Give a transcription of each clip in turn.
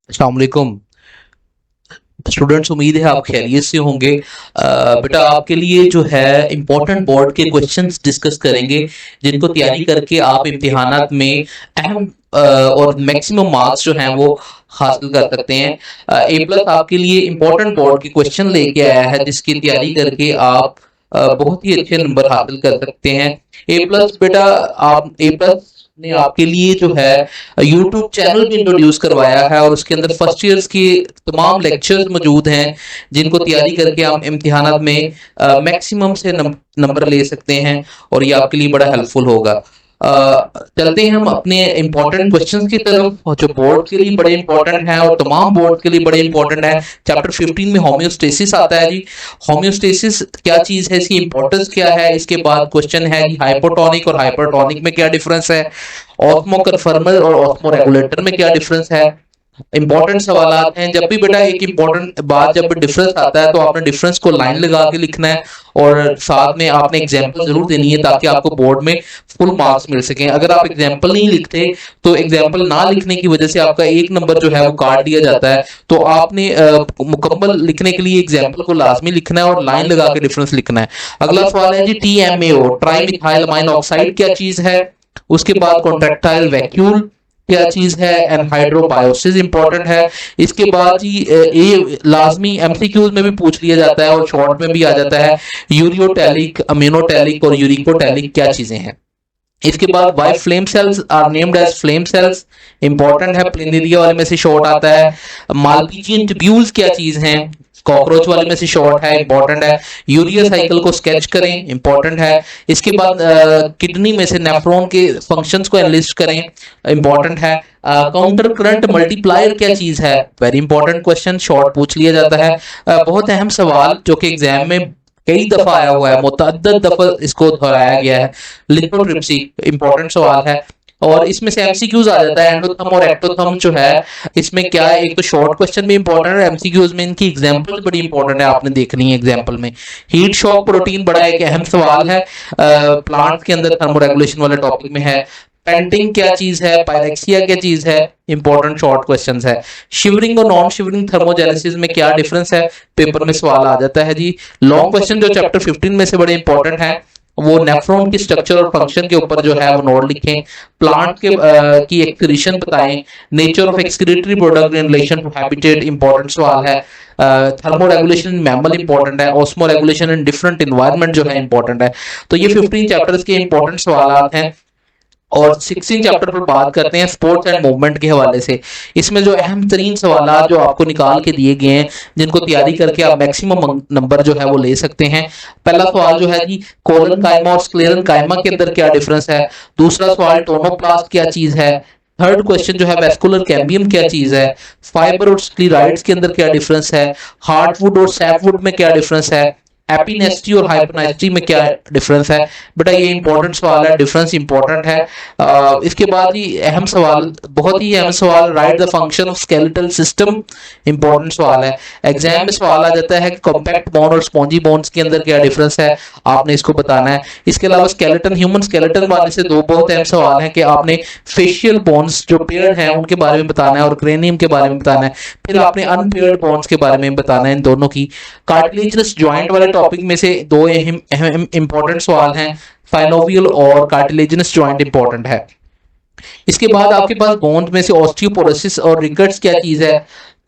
अस्सलाम वालेकुम स्टूडेंट्स, उम्मीद है आप खैरियत से होंगे। बेटा आपके लिए जो है इम्पोर्टेंट बोर्ड के क्वेश्चंस डिस्कस करेंगे जिनको तैयारी करके आप इम्तिहानात में अहम और मैक्सिमम मार्क्स जो हैं वो हासिल कर सकते हैं। ए प्लस आपके लिए इम्पोर्टेंट बोर्ड के क्वेश्चन लेके आया है जिसकी तैयारी करके आप बहुत ही अच्छे नंबर हासिल कर सकते हैं। ए प्लस बेटा आप ए प्लस ने आपके लिए जो है यूट्यूब चैनल भी इंट्रोड्यूस करवाया है और उसके अंदर फर्स्ट ईयर्स के तमाम लेक्चर्स मौजूद हैं जिनको तैयारी करके आप इम्तिहानात में मैक्सिमम से नंबर ले सकते हैं और ये आपके लिए बड़ा हेल्पफुल होगा। चलते हैं हम अपने इंपॉर्टेंट क्वेश्चंस की तरफ जो बोर्ड के लिए बड़े इंपॉर्टेंट हैं और तमाम बोर्ड के लिए बड़े इंपॉर्टेंट है। चैप्टर 15 में होम्योस्टेसिस आता है जी। होम्योस्टेसिस क्या चीज है, इसकी इंपॉर्टेंस क्या है। इसके बाद क्वेश्चन है हाइपोटोनिक और हाइपरटोनिक में क्या डिफरेंस है, ऑस्मो कन्फर्मर और ऑस्मो रेगुलेटर में क्या डिफरेंस है। इंपॉर्टेंट सवाल हैं। जब भी बेटा एक इंपॉर्टेंट बात जब डिफरेंस आता है तो आपने डिफरेंस को लाइन लगा के लिखना है और साथ में आपने एग्जांपल जरूर देनी है ताकि आपको बोर्ड में फुल मार्क्स मिल सकें। अगर आप एग्जांपल नहीं लिखते तो एग्जांपल ना लिखने की वजह से आपका एक नंबर जो है वो काट दिया जाता है। तो आपने मुकम्मल लिखने के लिए एग्जांपल को लाजमी लिखना है और लाइन लगा के डिफरेंस लिखना है। अगला सवाल है जी TMAO tri methyl amine oxide क्या चीज है। उसके बाद कॉन्ट्रैक्टाइल वैक्यूल क्या चीज है, एनहाइड्रोबायोसिस इंपॉर्टेंट है। इसके बाद ही ये लाजमी एमसीक्यूज में भी पूछ लिया जाता है और शॉर्ट में भी आ जाता है, यूरियोटैलिक, अमीनोटैलिक और यूरिकोटैलिक क्या चीजें हैं। इसके बाद why flame cells are named as flame cells important है, प्लेनेरिया वाले में से शॉर्ट आता है। मालपीजियन ट्यूब्यूल्स क्या चीज हैं, कॉकरोच वाले में से शॉर्ट है, इंपॉर्टेंट है। यूरिया साइकिल को स्केच करें, इंपॉर्टेंट है। इसके बाद किडनी में से नेफ्रॉन के फंक्शंस को एनालिस्ट करें, इंपॉर्टेंट है। काउंटर करंट मल्टीप्लायर क्या चीज है, वेरी इंपॉर्टेंट क्वेश्चन, शॉर्ट पूछ लिया जाता है। बहुत अहम सवाल जो कि एग्जाम में कई दफा आया हुआ है, मुतअद्दिद दफा इसको दोहराया गया है, लिथोट्रिप्सी इंपॉर्टेंट सवाल है। और इसमें से एमसीक्यूज आ जाता है, एंडोथर्म और एक्टोथर्म जो है इसमें क्या है, एक तो शॉर्ट क्वेश्चन भी इंपॉर्टेंट है, एमसीक्यूज में इनकी एग्जांपल बड़ी इंपॉर्टेंट है, आपने देखनी है एग्जांपल में। हीट शॉक प्रोटीन बड़ा एक अहम सवाल है, प्लांट के अंदर थर्मोरेगुलेशन वाले टॉपिक में है। पेंटिंग क्या चीज है, पायरेक्सिया क्या चीज है, इंपॉर्टेंट शॉर्ट क्वेश्चंस है। शिवरिंग और नॉन शिवरिंग थर्मोजेनेसिस में क्या डिफरेंस है, पेपर में सवाल आ जाता है जी। लॉन्ग क्वेश्चन जो चैप्टर 15 में से बड़े इंपॉर्टेंट है वो नेफ्रॉन की स्ट्रक्चर और फंक्शन के ऊपर जो है वो नोट लिखें। प्लांट के की एक्सक्रीशन बताएं, nature of excretory product in relation to habitat important सवाल है। थर्मोरेगुलेशन इन मैमल इंपॉर्टेंट है, osmoregulation in different environment जो है इंपॉर्टेंट है। तो ये 15 चैप्टर्स के इंपॉर्टेंट सवाल हैं। और 16 चैप्टर पर बात करते हैं स्पोर्ट्स एंड मूवमेंट के हवाले से। इसमें जो अहम तरीन सवाल जो आपको निकाल के दिए गए हैं जिनको तैयारी करके आप मैक्सिमम नंबर जो है वो ले सकते हैं। पहला सवाल जो है जी कोलन कायमा और स्क्लेरन कायमा के अंदर क्या डिफरेंस है। दूसरा सवाल टोनोप्लास्ट क्या चीज है। थर्ड क्वेश्चन जो है वेस्कुलर कैम्बियम क्या चीज है। फाइबर और स्क्लीराइड्स के अंदर क्या डिफरेंस है। हार्टवुड और सैपवुड में क्या डिफरेंस है। एपिनेस्टी और हाइपरनेस्टी में क्या डिफरेंस है। बेटा ये इंपॉर्टेंट सवाल है, डिफरेंस इंपॉर्टेंट है। इसके बाद ही अहम सवाल, बहुत ही अहम सवाल, right the function of skeletal system, important सवाल है। एग्जाम में सवाल आ जाता है कि कॉम्पैक्ट बोन और स्पॉन्जी बोन्स के अंदर क्या डिफरेंस है, आपने इसको बताना है। इसके अलावा स्केलेटन, ह्यूमन स्केलेटन वाले से दो बहुत अहम सवाल है कि आपने फेशियल बोन्स जो पेयर्ड हैं उनके बारे में बताना है और क्रेनियम के बारे में बताना है। फिर आपने अनपेयर्ड बोन्स के बारे में बताना है, इन दोनों की। कार्टिलेजनस जॉइंट वाले टॉपिक में से दो अहम इंपॉर्टेंट सवाल हैं, साइनोवियल और कार्टिलेजनस जॉइंट इंपॉर्टेंट है। इसके बाद आपके पास बोन्स में से ऑस्टियोपोरोसिस और रिकेट्स क्या चीज है।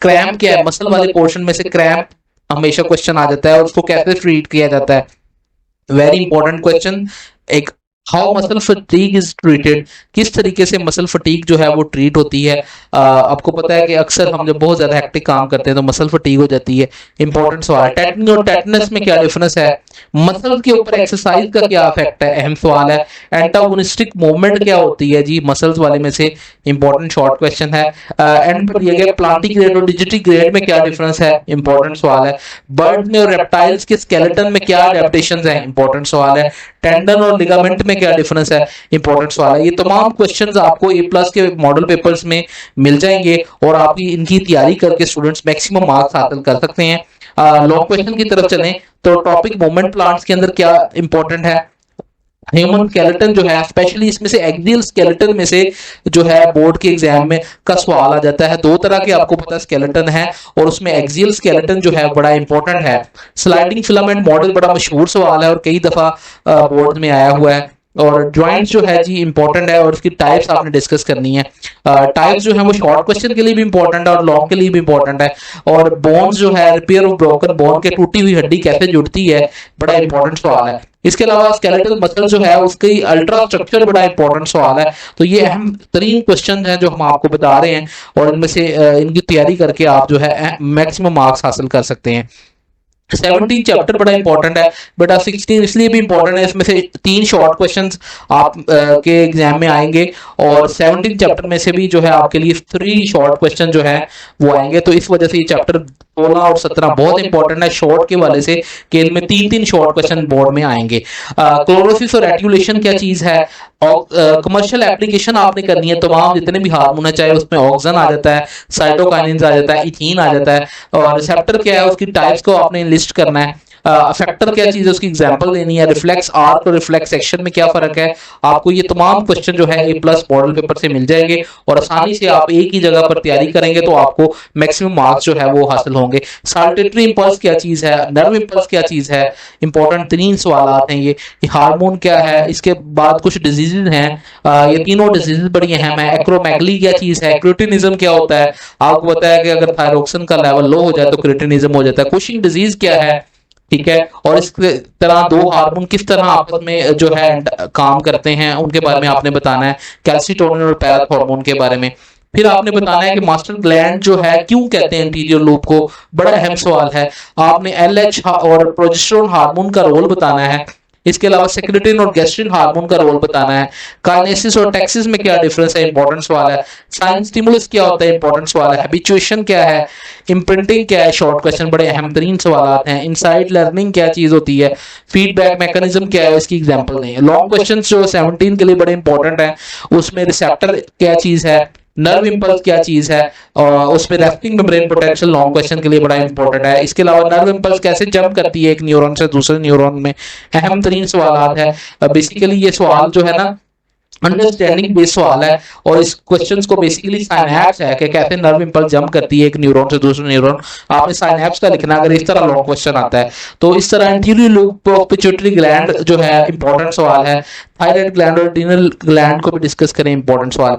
क्रैम्प क्या है, मसल वाले पोर्शन में से क्रैम्प हमेशा क्वेश्चन आ जाता है और उसको कैसे ट्रीट किया जाता है, वेरी इंपॉर्टेंट क्वेश्चन। एक how muscle fatigue is treated, किस तरीके से मसल फटीग जो है वो ट्रीट होती है। आपको पता है कि अक्सर हम जब बहुत ज्यादा हेक्टिक काम करते हैं तो मसल फटीग हो जाती है, इंपॉर्टेंट सवाल। टेटनी और टेटनस में क्या डिफरेंस है। मसल के ऊपर एक्सरसाइज का क्या इफेक्ट है, अहम सवाल है। एंटागोनिस्टिक मूवमेंट क्या होती है जी, मसल्स वाले में से इंपॉर्टेंट शॉर्ट क्वेश्चन है। एंड पर दिया गया प्लांटिग्रेड और डिजिटिग्रेड में क्या डिफरेंस है, इंपॉर्टेंट सवाल है। बर्ड में और रेप्टाइल्स के स्केलेटन में क्या अडेप्टेशंस है, इंपॉर्टेंट सवाल है। टेंडन और लिगामेंट में क्या डिफरेंस है, इंपॉर्टेंट सवाल है। ये तमाम क्वेश्चंस आपको ए प्लस के मॉडल पेपर्स में मिल जाएंगे और आप इनकी तैयारी करके स्टूडेंट्स मैक्सिमम मार्क्स हासिल कर सकते हैं। लॉन्ग क्वेश्चन की तरफ चलें तो टॉपिक मूवमेंट प्लांट्स के अंदर क्या इंपॉर्टेंट है, ह्यूमन स्केलेटन जो है, स्पेशली इसमें से एक्सियल स्केलेटन में से जो है बोर्ड के एग्जाम में का सवाल आ जाता है। दो तरह के आपको पता स्केलेटन है और उसमें एक्सियल स्केलेटन जो है बड़ा इंपॉर्टेंट है। स्लाइडिंग फिलामेंट मॉडल बड़ा मशहूर सवाल है और कई दफा बोर्ड में आया हुआ है। और ज्वाइंट्स जो है जी इंपॉर्टेंट है और उसकी टाइप्स आपने डिस्कस करनी है। टाइप्स जो है वो शॉर्ट क्वेश्चन के लिए भी इंपॉर्टेंट है और लॉन्ग के लिए भी इंपॉर्टेंट है। और बोन्स जो है, रिपेयर ऑफ ब्रोकन बोन के टूटी हुई हड्डी कैसे जुड़ती है, बड़ा इंपॉर्टेंट सवाल है। इसके अलावा स्केलेटल मसल जो है उसकी अल्ट्रा स्ट्रक्चर बड़ा इंपॉर्टेंट सवाल है। तो ये अहम तरीन क्वेश्चन हैं जो हम आपको बता रहे हैं और इनमें से इनकी तैयारी करके आप जो है मैक्सिमम मार्क्स हासिल कर सकते हैं। 17 चैप्टर बड़ा इंपॉर्टेंट है बेटा, 16 इसलिए भी इंपॉर्टेंट है, इसमें से 3 शॉर्ट क्वेश्चंस आप के एग्जाम में आएंगे और 17 चैप्टर में से भी जो है आपके लिए 3 शॉर्ट क्वेश्चन जो है वो आएंगे। तो इस वजह से ये चैप्टर 16 और 17 बहुत इंपॉर्टेंट है शॉर्ट के वाले से कि इनमें 3-3 शॉर्ट क्वेश्चन बोर्ड में आएंगे। क्लोरोसिस और रेटिकुलेशन क्या चीज है, और कमर्शियल एप्लीकेशन आपने करनी है, तमाम जितने भी हार्मोन है चाहे उसमें ऑक्सीजन आ जाता है, साइटोकाइनिन आ जाता है, इथीन आ जाता है, और रिसेप्टर क्या है उसकी टाइप्स को आपने लिस्ट करना है। अफेक्टर क्या चीज है उसकी एग्जांपल देनी है, रिफ्लेक्स आर्क और रिफ्लेक्स एक्शन में क्या फर्क है, आपको ये तमाम क्वेश्चन जो है ए प्लस मॉडल पेपर से मिल जाएंगे और आसानी से आप एक ही जगह पर तैयारी करेंगे तो आपको मैक्सिमम मार्क्स जो है वो हासिल होंगे। साल्टेटरी इंपल्स क्या चीज है, नर्व इंपल्स क्या चीज है, इंपॉर्टेंट 3 सवाल आते हैं। ये हार्मोन क्या है, इसके बाद कुछ डिजीजेज हैं, ये तीनों डिजीजेज बड़ी अहम है। एक्रोमेगली क्या चीज है, क्रिटिनिज्म क्या होता है, आपको पता है कि अगर थायरोक्सिन का लेवल लो हो जाए तो क्रिटिनिज्म हो जाता है। कुशिंग डिजीज क्या है, ठीक है, और इस तरह 2 हार्मोन किस तरह आपस में जो है काम करते हैं उनके बारे में आपने बताना है, कैल्सिटोनिन और पैराथॉर्मोन के बारे में। फिर आपने बताना है कि मास्टर ग्लैंड जो है क्यों कहते हैं इंटीरियर लूप को, बड़ा अहम सवाल है। आपने एलएच और प्रोजेस्टेरोन हार्मोन का रोल बताना है। इसके अलावा सेक्रेटिन और गैस्ट्रिन हार्मोन का रोल बताना है। काइनेसिस और टैक्सिस में क्या डिफरेंस है, इंपॉर्टेंट सवाल है। साइन स्टिमुलस क्या होता है, इंपॉर्टेंट सवाल है। हैबिचुएशन क्या है, इम्प्रिंटिंग क्या है, शॉर्ट क्वेश्चन बड़े अहम तरीन सवाल हैं। इनसाइड लर्निंग क्या चीज होती है, फीडबैक मैकेनिज्म क्या है, इसकी एग्जांपल नहीं है। लॉन्ग क्वेश्चन जो 17 के लिए बड़े इंपॉर्टेंट है, उसमें रिसेप्टर क्या चीज है, नर्व इंपल्स क्या चीज है, और उसमें rafting membrane potential long question के लिए बड़ा इंपॉर्टेंट है। इसके अलावा नर्व इंपल्स कैसे जंप करती है एक न्यूरॉन से दूसरे न्यूरॉन में, अहम तरीन सवाल है। बेसिकली ये सवाल जो है ना अंडरस्टैंडिंग बेस्ड सवाल है और इस क्वेश्चंस को बेसिकली साइनैप्स है कि कैसे नर्व इंपल्स जंप करती है एक न्यूरॉन से दूसरे न्यूरॉन, आपने साइनैप्स का लिखना अगर इस तरह लॉन्ग क्वेश्चन आता है तो। इस तरह anterior loop of pituitary gland जो है इंपॉर्टेंट सवाल है। थायराइड ग्लैंड और एड्रिनल ग्लैंड को भी डिस्कस करें, इंपॉर्टेंट सवाल।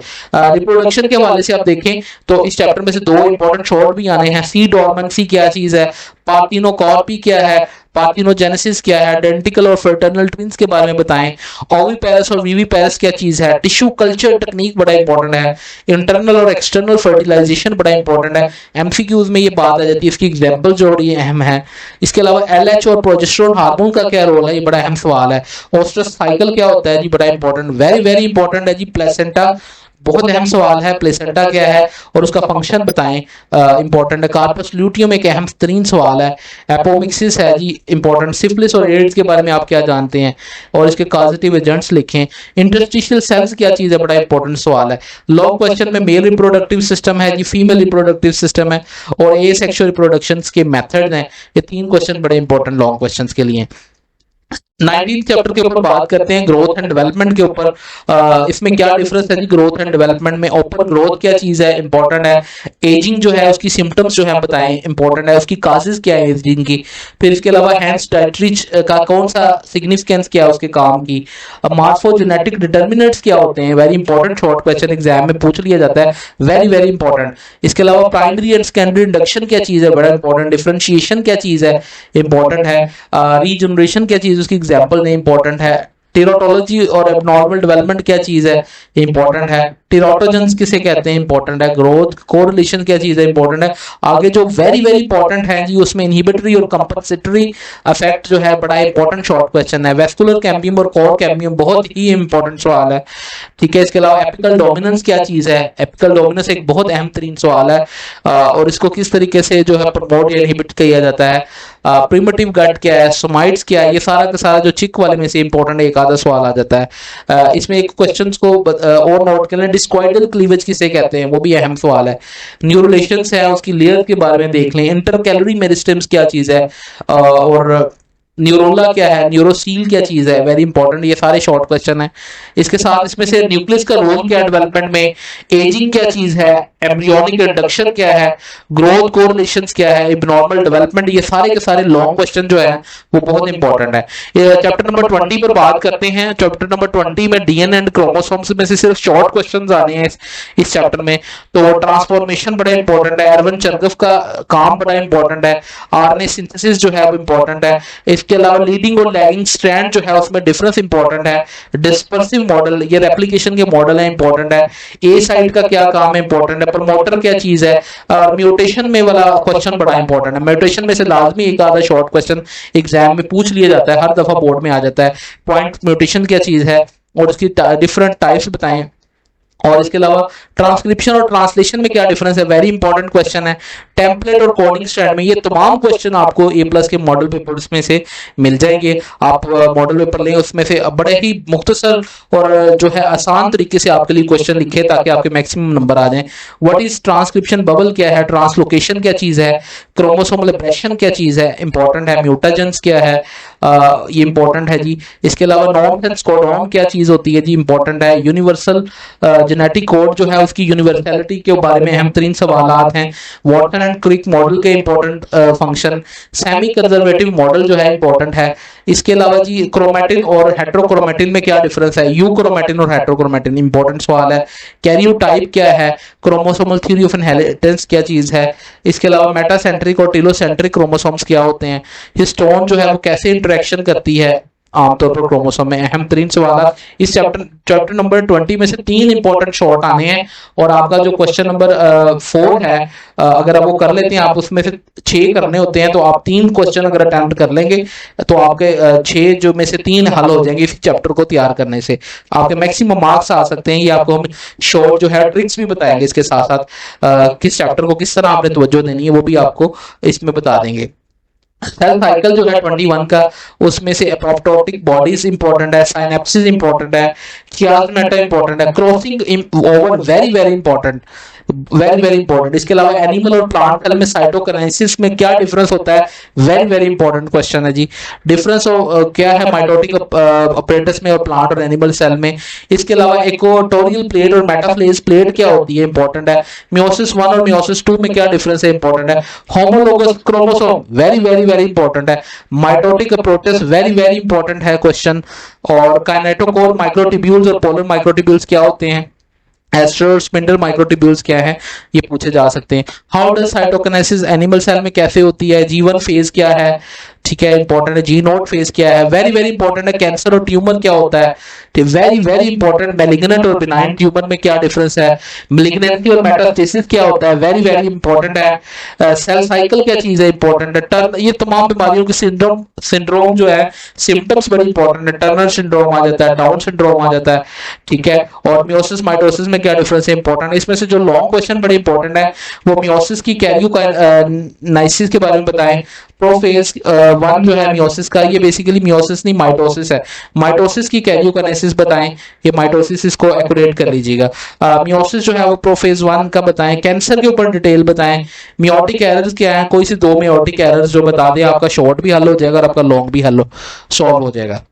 रिप्रोडक्शन के हवाले से आप देखें तो इस चैप्टर में से 2 इंपॉर्टेंट शॉर्ट भी आने हैं। सी डॉर्मेंसी क्या चीज है, पार्थिनोकॉर्पी क्या है, पार्थिनोजेनेसिस क्या है, आइडेंटिकल और फ्रेटर्नल ट्विंस के बारे में बताएं। ओविपेरस और वीवीपेरस क्या चीज है, टिश्यू कल्चर टेक्निक बड़ा इंपॉर्टेंट है। इंटरनल और एक्सटर्नल फर्टिलाइजेशन बड़ा इंपॉर्टेंट है, एमसीक्यूज में ये बात आ जाती है, इसकी एग्जांपल जो बड़ी अहम है। इसके अलावा एलएच और प्रोजेस्टेरोन हार्मोन का क्या रोल है, ये बड़ा अहम सवाल है। ओस्ट्रस साइकिल क्या होता है जी, बड़ा इंपॉर्टेंट, वेरी वेरी इंपॉर्टेंट है जी। प्लेसेंटा बहुत अहम सवाल है, प्लेसेंटा क्या है और उसका फंक्शन बताएं, इंपॉर्टेंट है। कार्पस ल्यूटियम एक अहम तरीन सवाल है। एपोमिक्सिस है जी इंपॉर्टेंट। सिफिलिस और एड्स के बारे में आप क्या जानते हैं और इसके कॉजेटिव एजेंट्स लिखें। इंटरस्टिशियल सेल्स क्या चीज़ है, बड़ा इंपॉर्टेंट सवाल है। लॉन्ग क्वेश्चन में मेल रिप्रोडक्टिव सिस्टम है जी, फीमेल रिप्रोडक्टिव सिस्टम है और ए सेक्सुअल रिप्रोडक्शन के मेथड हैं। ये 3 क्वेश्चन बड़े इंपॉर्टेंट लॉन्ग क्वेश्चन के लिए। 19 चैप्टर के ऊपर बात करते हैं ग्रोथ एंड डेवलपमेंट के ऊपर। इसमें क्या डिफरेंस है जी ग्रोथ एंड डेवलपमेंट में। ओपन ग्रोथ क्या चीज है, इंपॉर्टेंट है। एजिंग जो है उसकी सिम्टम्स जो है बताएं, इंपॉर्टेंट है। उसकी काजेज क्या है एजिंग की। फिर इसके अलावा हैंस डायट्रीज का कौन सा सिग्निफिकेंस क्या है उसके काम की। मार्फोजेनेटिक डिटर्मिनेंट्स क्या होते हैं, very important short question exam में पूछ लिया जाता है, वेरी वेरी इंपॉर्टेंट। इसके अलावा प्राइमरी एंड सेकेंडरी इंडक्शन क्या चीज है, बड़ा इंपॉर्टेंट। डिफरेंशिएशन क्या चीज है, इंपॉर्टेंट है। रीजनरेशन क्या चीज, उसकी एग्जाम्पल नहीं, इंपॉर्टेंट है। टेरोटोलॉजी और एबनॉर्मल डेवलपमेंट क्या चीज है, इंपॉर्टेंट है। टेरोटोजेंस किसे कहते हैं, इंपॉर्टेंट है। ग्रोथ कोरिलेशन क्या चीज है, इंपॉर्टेंट है। आगे जो वेरी वेरी इंपॉर्टेंट है जी उसमें इनहिबिटरी और कंपनसेटरी इफेक्ट जो है बड़ा इंपॉर्टेंट शॉर्ट क्वेश्चन है। वेस्कुलर कैम्बियम और कोर कैम्बियम बहुत ही इंपॉर्टेंट सवाल है, ठीक है। इसके अलावा एपिकल डोमिनेंस क्या चीज है, एपिकल डोमिनेंस एक बहुत अहम तरीन सवाल है और इसको किस तरीके से जो है प्रमोट या इनहिबिट किया जाता है। प्रिमिटिव गट क्या है, सोमाइट्स क्या है, ये सारा का सारा जो चिक वाले में से इंपॉर्टेंट एक आधा सवाल आ जाता है। इसमें एक क्वेश्चंस को और नोट कर लें, डिस्क्वाइडल क्लीवेज किसे कहते हैं, वो भी अहम सवाल है। न्यूरोलेशंस है, उसकी लेयर के बारे में देख लें। इंटरकैलोरी मेरिस्टम्स क्या चीज है, और न्यूरोला क्या है, न्यूरोसील क्या चीज है, वेरी इंपॉर्टेंट। ये सारे शॉर्ट क्वेश्चन है। इसके साथ इसमें से न्यूक्लियस का रोल क्या है डेवलपमेंट में, एजिंग क्या चीज है, एम्ब्रियोनिक इंडक्शन क्या है, ग्रोथ कोरिलेशंस क्या है, इबनॉर्मल डेवलपमेंट, ये सारे के सारे लॉन्ग क्वेश्चन जो है वो बहुत इंपॉर्टेंट है। चैप्टर नंबर 20 पर बात करते हैं। चैप्टर नंबर 20 में डीएनए एंड क्रोमोसोम्स में से सिर्फ शॉर्ट क्वेश्चन आने हैं इस चैप्टर में। तो ट्रांसफॉर्मेशन बड़ा इंपॉर्टेंट है, एरवन चरगफ का काम बड़ा इंपॉर्टेंट है, आरएनए सिंथेसिस जो है वो इंपॉर्टेंट है। इसके अलावा लीडिंग और लैगिंग स्ट्रैंड जो है उसमें डिफरेंस इंपॉर्टेंट है। डिस्पर्सिव मॉडल, ये रेप्लिकेशन के मॉडल है, इंपॉर्टेंट है। ए साइड का क्या काम है, इंपॉर्टेंट है। प्रमोटर क्या चीज है, म्यूटेशन में वाला क्वेश्चन बड़ा इंपॉर्टेंट है। म्यूटेशन में से लाजमी एक आधा शॉर्ट क्वेश्चन एग्जाम में पूछ लिया जाता है, हर दफा बोर्ड में आ जाता है। पॉइंट म्यूटेशन क्या चीज है और उसकी डिफरेंट टाइप्स बताएं। और इसके अलावा ट्रांसक्रिप्शन और ट्रांसलेशन में क्या डिफरेंस है, वेरी इंपॉर्टेंट क्वेश्चन है। टेम्पलेट और कोडिंग स्टैंड में, ये तमाम क्वेश्चन आपको ए प्लस के मॉडल पेपर्स में से मिल जाएंगे। आप मॉडल पेपर लें, उसमें से बड़े ही मुख्तसर और जो है आसान तरीके से आपके लिए क्वेश्चन लिखे ताकि आपके मैक्सिमम नंबर आ जाएं। व्हाट इज ट्रांसक्रिप्शन बबल क्या है, ट्रांसलोकेशन क्या चीज है, क्रोमोसोमल एब्रेशन क्या चीज है, इंपॉर्टेंट है। म्यूटाजेंस क्या है, ये इंपॉर्टेंट है जी। इसके अलावा नॉर्म्स एंड कोडॉन क्या चीज होती है जी, इंपॉर्टेंट है। यूनिवर्सल जेनेटिक कोड जो है उसकी यूनिवर्सलिटी के बारे में अहम तरीन सवाल हैं। वॉटन एंड क्रिक मॉडल के important function. Semi conservative model जो है इंपॉर्टेंट है। इसके अलावा जी क्रोमेटिन और हेट्रोक्रोमेटिन में क्या डिफरेंस है, यू क्रोमेटिन और हेट्रोक्रोमेटिन, इंपॉर्टेंट सवाल है। कैरियोटाइप क्या है, क्रोमोसोमल थ्योरी ऑफ इनहेरिटेंस क्या चीज है। इसके अलावा मेटासेंट्रिक और टेलोसेंट्रिक क्रोमोसोम्स क्या होते हैं। हिस्टोन जो है वो कैसे इंटरेक्शन करती है आमतौर पर क्रोमोसोम में, अहम तरीन सवाल इस चैप्टर नंबर 20 में से 3 इंपॉर्टेंट शॉर्ट आने हैं। और आपका जो क्वेश्चन नंबर 4 है, अगर आप वो कर लेते हैं, आप उसमें से 6 करने होते हैं, तो आप 3 क्वेश्चन अगर अटेम्प्ट कर लेंगे तो आपके 6 जो में से 3 हल हो जाएंगे इस चैप्टर को तैयार करने से, आपके मैक्सिमम मार्क्स आ सकते हैं। ये आपको हम शॉर्ट जो है ट्रिक्स भी बताएंगे, इसके साथ साथ किस चैप्टर को किस तरह आपने तवज्जो देनी है वो भी आपको इसमें बता देंगे। सेल साइकिल जो है 21 का, उसमें से एपोप्टोटिक बॉडीज इंपॉर्टेंट है, साइनेप्सिस इंपॉर्टेंट है, चियास्मेटा इंपॉर्टेंट है, crossing over very very important, very very important. इसके अलावा एनिमल और प्लांट सेल में साइटोकाइनेसिस में क्या डिफरेंस होता है, वेरी वेरी इंपॉर्टेंट क्वेश्चन है जी। डिफरेंस क्या है माइटोटिक अपरेटस में और प्लांट और एनिमल सेल में। इसके अलावा इक्वेटोरियल प्लेट और मेटाफेज प्लेट क्या होती है, इंपॉर्टेंट है। मियोसिस 1 और मियोसिस 2 में क्या डिफरेंस है, इंपॉर्टेंट है। Homologous chromosome very very very important है। Mitotic approaches very very important है क्वेश्चन। और काइनेटोकोर माइक्रोट्यूब्यूल्स और पोलर माइक्रोट्यूब्यूल्स क्या होते हैं, एस्टर स्पिंडल माइक्रोट्यूब्यूल्स क्या है, ये पूछे जा सकते हैं। How does cytokinesis animal cell में कैसे होती है, G1 फेज क्या है, ठीक है, इंपॉर्टेंट है। G0 फेज क्या है, वेरी वेरी इंपॉर्टेंट है। कैंसर और ट्यूमर क्या होता है, वेरी वेरी इंपॉर्टेंट। मैलिग्नेंट और बिनाइन ट्यूमर में क्या डिफरेंस है, मैलिग्नेंसी और मेटास्टेसिस क्या होता है, वेरी वेरी इंपॉर्टेंट है। सेल साइकिल क्या चीज है, इंपॉर्टेंट है। टर्न, ये तमाम बीमारियों की सिंड्रोम जो है, सिम्टम्स बड़ी इंपॉर्टेंट है। टर्नर सिंड्रोम आ जाता है, डाउन सिंड्रोम आ जाता है, ठीक है। और मियोसिस माइटोसिस में क्या डिफरेंस है, इंपॉर्टेंट है। इसमें से जो लॉन्ग क्वेश्चन बड़े इंपॉर्टेंट है वो मियोसिस की कैरियोकाइनेसिस के बारे में बताएं। प्रोफेज 1 जो है मियोसिस का, ये बेसिकली मियोसिस नहीं माइटोसिस है। माइटोसिस की कैरियोकाइनेसिस बताएं, ये माइटोसिस, इसको एक्यूरेट कर लीजिएगा। मियोसिस जो है वो प्रोफेज 1 का बताएं। कैंसर के ऊपर डिटेल बताएं। मियोटिक एरर्स क्या है, कोई से 2 मियोटिक एरर्स जो बता दें, आपका शॉर्ट भी हल हो जाएगा और आपका लॉन्ग भी हल सॉल्व हो जाएगा।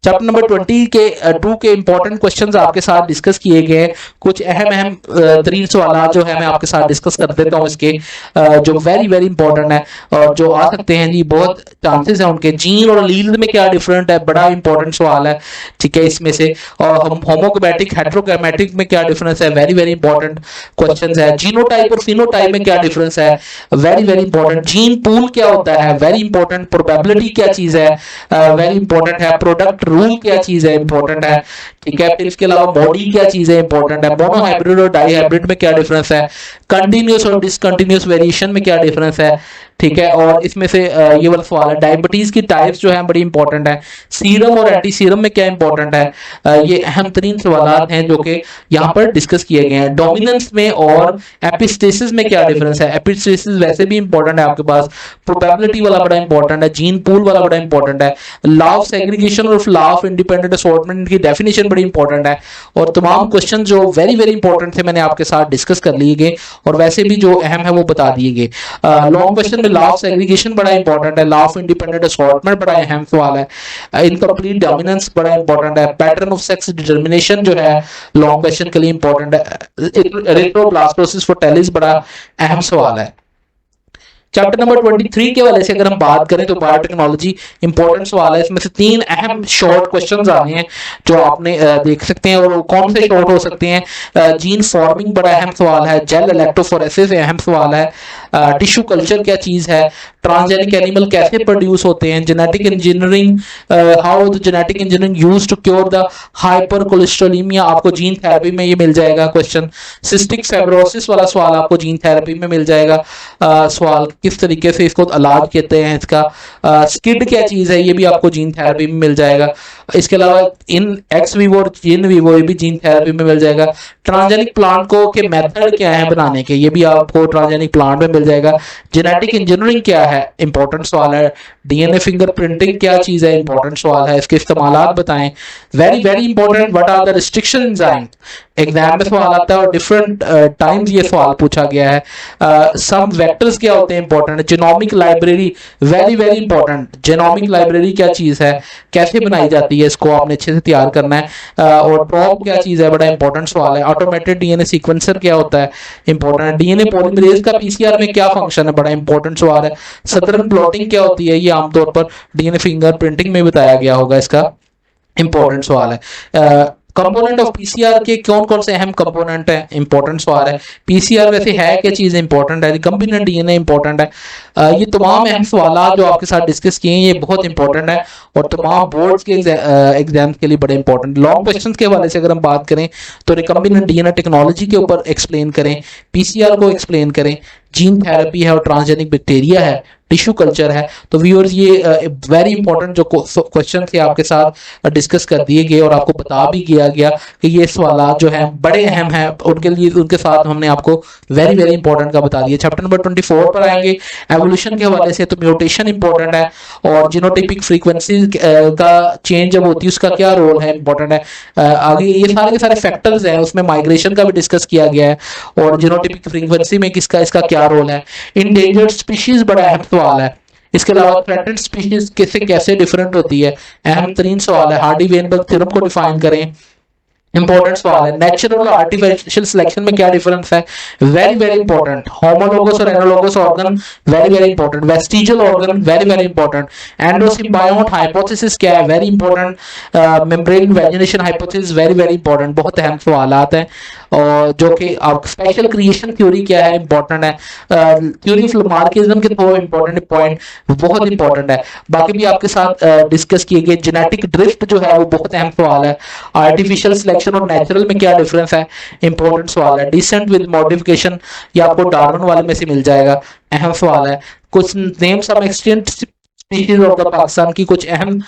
चैप्टर नंबर 20 के 2 के इंपॉर्टेंट क्वेश्चंस आपके साथ डिस्कस किए गए हैं। कुछ अहम तरीन सवाल जो है मैं आपके साथ डिस्कस कर देता हूँ इसके, जो वेरी वेरी इंपॉर्टेंट है और जो आ सकते हैं जी, बहुत चांसेस हैं उनके। जीन और लील में क्या डिफरेंट है, बड़ा इंपॉर्टेंट सवाल है, ठीक है, इसमें से। और होमोक्रोमैटिक हेट्रोक्रोमैटिक में क्या डिफरेंस है, वेरी वेरी इंपॉर्टेंट क्वेश्चन है। जीनोटाइप और फिनोटाइप में क्या डिफरेंस है, very very important. Gene pool क्या होता है, वेरी इंपॉर्टेंट। प्रोबेबिलिटी क्या चीज है, वेरी इंपॉर्टेंट है। प्रोडक्ट रूल क्या चीज है, इंपॉर्टेंट है, ठीक है। फिर इसके अलावा बॉडी क्या चीज है, इंपॉर्टेंट है। मोनोहाइब्रिड और डाईहाइब्रिड में क्या डिफरेंस है। कंटिन्यूस और डिसकंटिन्यूस वेरिएशन में क्या डिफरेंस है, ठीक है। और इसमें से ये वाला सवाल है, डायबिटीज की टाइप्स जो है बड़ी इंपॉर्टेंट है, सीरम और एंटी सीरम में क्या इंपॉर्टेंट है, ये अहम तरीन सवाल हैं जो कि यहाँ पर डिस्कस किए गए हैं। डोमिनेंस में और एपिस्टेसिस में क्या डिफरेंस है, एपिस्टेसिस वैसे भी इंपॉर्टेंट है आपके पास, प्रोबेबिलिटी वाला बड़ा इंपॉर्टेंट है, जीन पूल वाला बड़ा इंपॉर्टेंट है, लॉ ऑफ सेग्रीगेशन और लॉ ऑफ इंडिपेंडेंट असॉर्टमेंट की डेफिनेशन बड़ी इंपॉर्टेंट है। और तमाम क्वेश्चन जो वेरी वेरी इंपॉर्टेंट थे मैंने आपके साथ डिस्कस कर लिए गए, और वैसे भी जो अहम है वो बता दिए गए। लॉन्ग क्वेश्चन में लॉ ऑफ सेग्रीगेशन बड़ा इंपॉर्टेंट है, लॉ ऑफ इंडिपेंडेंट असॉर्टमेंट बड़ा अहम सवाल है, इनकम्प्लीट डोमिनेंस बड़ा इंपॉर्टेंट है, पैटर्न ऑफ सेक्स डिटर्मिनेशन जो है लॉन्ग क्वेश्चन के लिए इंपॉर्टेंट है, एरिथ्रोब्लास्टोसिस फोर्टिलिस बड़ा अहम सवाल है। चैप्टर नंबर 23 के वाले से अगर हम बात करें तो बायोटेक्नोलॉजी इंपॉर्टेंट सवाल है, इसमें से 3 अहम शॉर्ट क्वेश्चंस आ रहे हैं जो आपने देख सकते हैं, और कौन से शॉर्ट हो सकते हैं, जीन फॉर्मिंग बड़ा अहम सवाल है, जेल इलेक्ट्रोफोरेसिस अहम सवाल है, टिश्यू कल्चर क्या चीज है, ट्रांसजेनिक एनिमल कैसे प्रोड्यूस होते हैं, genetic engineering, how the genetic engineering use to cure the hypercholesterolaemia, आपको जीन थेरेपी में ये मिल जाएगा क्वेश्चन। सिस्टिक फाइब्रोसिस वाला सवाल आपको जीन थेरेपी में मिल जाएगा, सवाल किस तरीके से इसको इलाज कहते हैं इसका, स्किड क्या चीज है ये भी आपको जीन थेरेपी में मिल जाएगा। इसके अलावा इन एक्स वीवो और इन वीवो ये भी जीन थेरेपी में मिल जाएगा। ट्रांसजेनिक प्लांट को के मेथड क्या है बनाने के, ये भी आपको ट्रांसजेनिक प्लांट में मिल जाएगा। जेनेटिक इंजीनियरिंग क्या है, इंपॉर्टेंट सवाल है। डीएनए फिंगरप्रिंटिंग क्या चीज है, इंपॉर्टेंट सवाल है, इसके इस्तेमालात बताएं। Very very important, what are the restriction enzyme, exam में सवाल आता है और डिफरेंट टाइम्स ये सवाल पूछा गया है। सम वेक्टर्स क्या होते हैं, important. Genomic library very very important, genomic library क्या चीज है, कैसे बनाई जाती है, इसको आपने अच्छे से तैयार करना है। और प्रोब क्या चीज है, बड़ा इंपॉर्टेंट सवाल है। ऑटोमेटेड डीएनए सीक्वेंसर क्या होता है, इंपॉर्टेंट। डीएनए पॉलीमरेज का पीसीआर में क्या फंक्शन है, बड़ा इंपॉर्टेंट सवाल है। सदर्न प्लॉटिंग क्या होती है, ये आमतौर पर डीएनए फिंगरप्रिंटिंग में बताया गया होगा, इसका इंपॉर्टेंट सवाल है। कंपोनेंट ऑफ पीसीआर के कौन कौन से अहम कंपोनेंट है, इंपॉर्टेंट सवाल है। पीसीआर वैसे है क्या चीज, इंपॉर्टेंट है। रिकम्बिनेंट डीएनए इंपॉर्टेंट है। ये तमाम अहम सवाल जो आपके साथ डिस्कस किए हैं ये बहुत इंपॉर्टेंट है और तमाम बोर्ड्स के एग्जाम्स के लिए बड़े इंपॉर्टेंट। लॉन्ग क्वेश्चन के हवाले से अगर हम बात करें तो रिकम्बिनेंट डीएनए टेक्नोलॉजी के ऊपर एक्सप्लेन करें, पीसीआर को एक्सप्लेन करें, जीन थेरेपी है और ट्रांसजेनिक बैक्टीरिया है, टिश्यू कल्चर है। तो व्यूअर्स ये वेरी इंपॉर्टेंट जो क्वेश्चन थे आपके साथ डिस्कस कर दिए गए और आपको बता भी किया गया कि ये सवाल जो है बड़े अहम हैं, उनके लिए उनके साथ हमने आपको वेरी वेरी इंपॉर्टेंट का बता दिया। चैप्टर नंबर 24 पर आएंगे एवोल्यूशन के हवाले से, तो म्यूटेशन इंपॉर्टेंट है और जीनोटाइपिक फ्रीक्वेंसी का चेंज जब होती है उसका क्या रोल है, इंपॉर्टेंट है। आगे ये सारे के सारे फैक्टर्स हैं, उसमें माइग्रेशन का भी डिस्कस किया गया है और जीनोटाइपिक फ्रीक्वेंसी में किसका इसका क्या रोल है। इंडेंजर्ड स्पीशीज बड़ा अहम सवाल है। इसके अलावा थ्रेटेड स्पीशीज कैसे कैसे डिफरेंट होती है, अहम तरीन सवाल है। हार्डी वेनबर्ग थ्योरम को डिफाइन करें, इंपॉर्टेंट सवाल है। नेचुरल और आर्टिफिशियल सिलेक्शन में क्या डिफरेंस है, वेरी वेरी इंपॉर्टेंट। होमोलोगस और analogous organ very very important. Vestigial organ very very important. Endosymbiont hypothesis क्या है, very important. Membrane invagination hypothesis very very important, बहुत अहम सवालात हैं। और जो कि आप स्पेशल क्रिएशन थ्योरी क्या है, इंपॉर्टेंट है। थ्योरी ऑफ लामार्किज्म के दो इंपॉर्टेंट पॉइंट बहुत इंपॉर्टेंट है। बाकी भी आपके साथ डिस्कस किए गए। जेनेटिक ड्रिफ्ट जो है वो बहुत अहम सवाल है। आर्टिफिशियल सिलेक्शन और नेचुरल में क्या डिफरेंस है, इंपॉर्टेंट सवाल है। डिसेंट विद मॉडिफिकेशन ये आपको डार्विन वाले में से मिल जाएगा, अहम सवाल है। कुछ name some extinct species of the Pakistan की कुछ अहम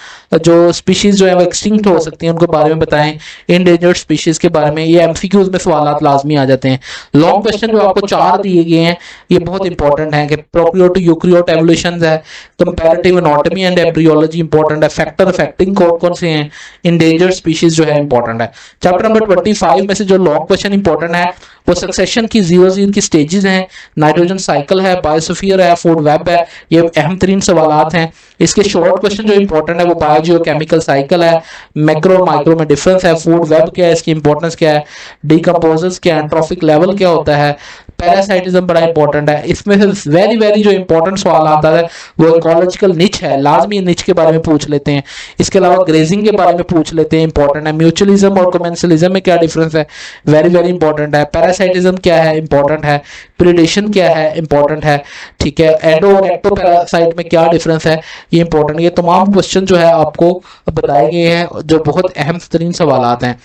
जो स्पीशीज जो है वो एक्सटिंक्ट हो सकती हैं उनके बारे में बताएं। इंडेंजर्ड स्पीशीज के बारे में ये एमसीक्यूज में सवालात लाजमी आ जाते हैं। लॉन्ग क्वेश्चन जो आपको 4 दिए गए हैं ये बहुत इंपॉर्टेंट है कि प्रोकैरियोट टू यूकैरियोट एवोल्यूशन है, comparative anatomy and embryology important है, फैक्टर अफेक्टिंग कौन कौन से हैं, इंडेंजर्ड स्पीशीज जो है इंपॉर्टेंट है। चैप्टर नंबर 25 में से जो लॉन्ग क्वेश्चन इंपॉर्टेंट है वो सक्सेशन की जीरो की स्टेजेस हैं, नाइट्रोजन साइकिल है, बायोस्फीयर है, फूड वेब है, ये अहम तरीन सवालात हैं। इसके शॉर्ट क्वेश्चन जो इंपॉर्टेंट है वो बायोजियोकेमिकल साइकिल है, मैक्रो और माइक्रो में डिफरेंस है, फूड वेब क्या है, इसकी इंपॉर्टेंस क्या है, डिकम्पोजर्स क्या है, ट्रॉफिक लेवल क्या होता है, पैरासाइटिज्म बड़ा इंपॉर्टेंट है। इसमें से वेरी वेरी जो इंपॉर्टेंट सवाल आता है वो इकोलॉजिकल निच है, लाजमी निच के बारे में पूछ लेते हैं। इसके अलावा ग्रेजिंग के बारे में पूछ लेते हैं, इंपॉर्टेंट है। म्यूचुअलिज्म और कमेंसलिज्म में क्या डिफरेंस है, वेरी वेरी इंपॉर्टेंट है। पैरासाइटिज्म क्या है, इंपॉर्टेंट है। प्रीडेशन क्या है, इंपॉर्टेंट है। ठीक है, एंडो और एक्टोपैरासाइट में क्या डिफरेंस है, ये इंपॉर्टेंट। ये तमाम क्वेश्चन जो है आपको बताए गए हैं जो बहुत अहम तरीन सवाल हैं।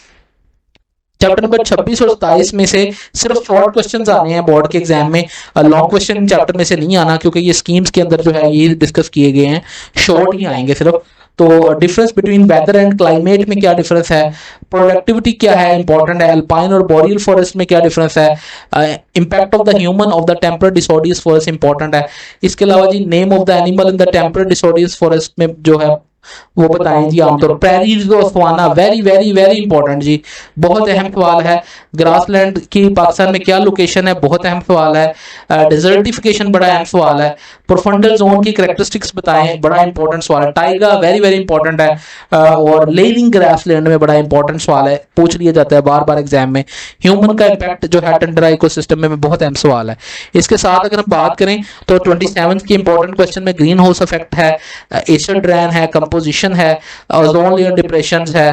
चैप्टर नंबर 26 और 27 में से सिर्फ शॉर्ट क्वेश्चंस आने हैं बोर्ड के एग्जाम में, लॉन्ग क्वेश्चन चैप्टर में से नहीं आना, क्योंकि ये स्कीम्स के अंदर जो है ये डिस्कस किए गए हैं, शॉर्ट ही आएंगे सिर्फ। तो difference between weather and climate में क्या डिफरेंस है, प्रोडक्टिविटी क्या है इंपॉर्टेंट है, अल्पाइन और बोरियल फॉरेस्ट में क्या डिफरेंस है, impact of the human of the temperate disorders forest important है। इसके अलावा जी name of the animal in the temperate disorders forest में जो है वो बताएं जी आमतौर पर। प्रेरीज और savanna, very very very important जी, बहुत अहम सवाल है। ग्रासलैंड की पाकिस्तान में क्या लोकेशन है, बहुत अहम सवाल है। डिजर्टिफिकेशन बड़ा अहम सवाल है। प्रोफंडल जोन की करेक्टरिस्टिक्स बताएं, बड़ा इंपॉर्टेंट सवाल है। टाइगा वेरी वेरी इंपॉर्टेंट है। और लेनिंग ग्रासलैंड में बड़ा इंपॉर्टेंट सवाल है, पूछ लिया जाता है बार बार एग्जाम में। ह्यूमन का इम्पैक्ट जो है टंडरा इकोसिस्टम में बहुत अहम सवाल है। इसके साथ अगर हम बात करें तो 27 की इंपॉर्टेंट क्वेश्चन में ग्रीन हाउस इफेक्ट है, एसिड रेन है, कंपोजिशन है, ओजोन लेयर डिप्रेशन है।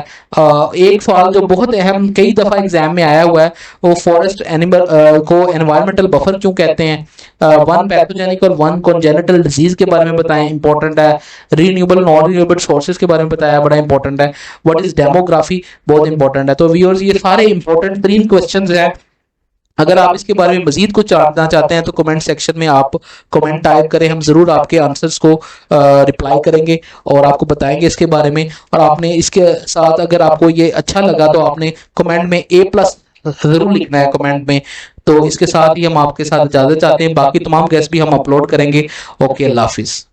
एक सवाल जो बहुत अहम कई दफा एग्जाम में आया हुआ है, वो फॉरेस्ट एनिमल को एनवायरमेंटल बफर क्यों कहते हैं, वन पैथोजेनिक और वन कॉन्जेनिटल डिजीज के बारे में बताएं, इंपॉर्टेंट है। रीन्यूएबल नॉन रीन्यूएबल सोर्सेज के बारे में बताया, बड़ा इंपॉर्टेंट है। व्हाट इज डेमोग्राफी, बहुत इंपॉर्टेंट है। तो व्यूअर्स ये सारे इंपॉर्टेंट 3 क्वेश्चंस हैं। अगर आप इसके बारे में मजीद कुछ जानना चाहते हैं तो कमेंट सेक्शन में आप कमेंट टाइप करें, हम ज़रूर आपके आंसर्स को रिप्लाई करेंगे और आपको बताएंगे इसके बारे में। और आपने इसके साथ अगर आपको ये अच्छा लगा तो आपने कमेंट में A+ ज़रूर लिखना है कमेंट में। तो इसके साथ ही हम आपके साथ इजाज़त चाहते हैं, बाकी तमाम गेस्ट भी हम अपलोड करेंगे। ओके, अल्लाह हाफिज़।